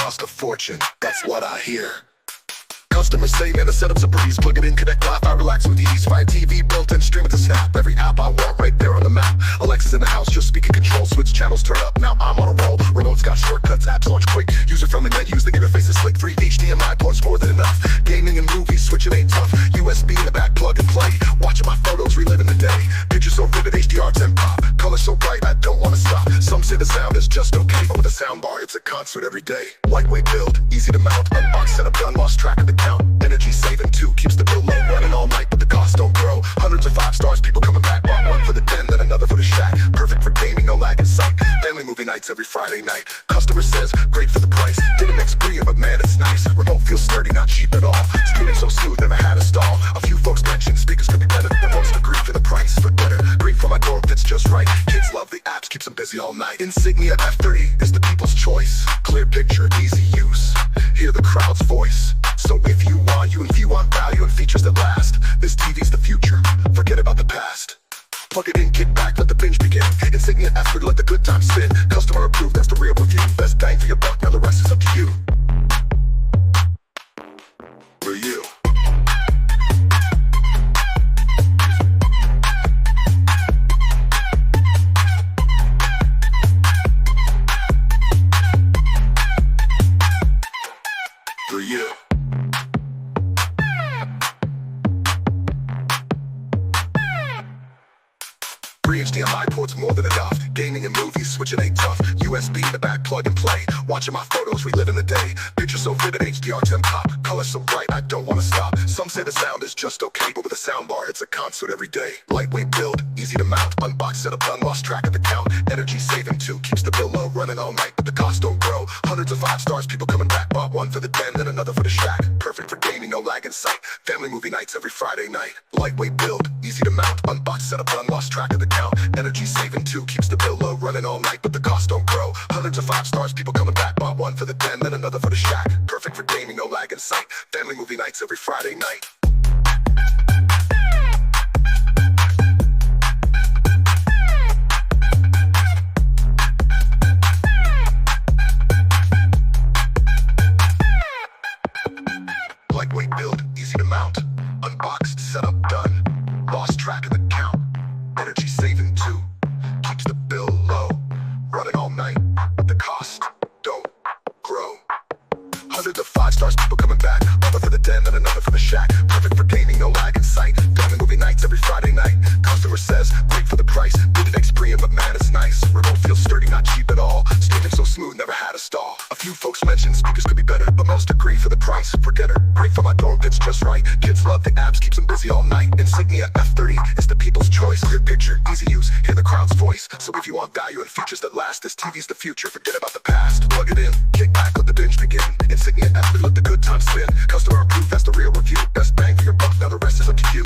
cost a fortune, that's what I hear. Customers say, man, the setup's a breeze. Plug it in, connect Wi-Fi, relax with ease. Fire TV, built-in, stream it to Snap. Every app I want right there on the map. Alexa's in the house, just speaker control. Switch channels, turn up, now I'm on a roll. Remote's got shortcuts, apps launch quick. User-friendly menus, the interface is slick. 3 HDMI ports, more than enough. Gaming and movies, switching ain't tough. USB in the back, plug and play. Watching my photos, reliving the day. Pictures so vivid, HDR 10 pop. Color so bright, I don't wanna stop. Some say the sound is just okay, but with a sound bar, it's a concert every day. Lightweight build, easy to mount. Unbox, setup done, lost track of the count. Energy saving too, keeps the bill low. Running all night, but the costs don't grow. Hundreds of 5 stars, people coming back. Bought one for the den, then another for the shack. Perfect for gaming, no lag in sight. Family movie nights every Friday night. Customer says, great for the price. Didn't experience, but man, it's nice. Remote feels sturdy, not cheap at all. Streaming so smooth, never had a stall. A few folks mentioned speakers could be better. The most agree for the price, but better. Great for my door, fits just right. Kids love the apps, keeps them busy all night. Insignia F30 is the people's choice. Clear picture, easy use. Hear the crowd's voice. So if you want value and features that last, this TV's the future, forget about the past. Plug it in, kick back, let the binge begin. Insignia F30, let the good times spin. Customer approved, that's the real review. Best bang for your buck, now the rest is up to you. For you. For you. 3 HDMI ports, more than enough. Gaming and movies, switching ain't tough. USB in the back, plug and play. Watching my photos, reliving the day. Picture so vivid, HDR 10 pop. Color so bright, I don't wanna stop. Some say the sound is just okay, but with a sound bar, it's a concert every day. Lightweight build, easy to mount. Unbox, setup done, lost track of the count. Energy saving too, keeps the bill low. Running all night, but the costs don't grow. Hundreds of 5 stars, people coming back. Bought one for the den, then another for the shack. Perfect for gaming, no lag in sight. Family movie nights every Friday night. Lightweight build, easy to mount. Unbox, setup done, lost track of the count. Energy saving too, keeps the bill low. Running all night, but the costs don't grow. Hundreds of 5 stars, people coming back. Bought one for the den, then another for the shack. Perfect for gaming, no lag in sight. Family movie nights every Friday night. Lightweight build, easy to mount. Unboxed, setup done. Lost track of the count. Energy saving too, keeps the bill low. Running all night, but the cost don't grow. Hundreds of 5 stars, people coming back. Another for the den, then another for the shack. Perfect for gaming, no lag in sight. Family movie nights every Friday night. Customer says, great for the price. Didn't experience, but man, it's nice. Remote feels sturdy, not cheap at all. Streaming so smooth, never had a stall. A few folks mentioned speakers could be better, but most agree for the price. Forget her, great for my dorm, fits just right. Kids love the apps, keeps them busy all night. Insignia F30 is the people's choice. Clear picture, easy use, hear the crowd's voice. So if you want value and features that last, this TV's the future, forget about the past. Plug it in, kick back, let the binge begin. Insignia F30, let the good times spin. Customer approved, that's the real review. Best bang for your buck, now the rest is up to you.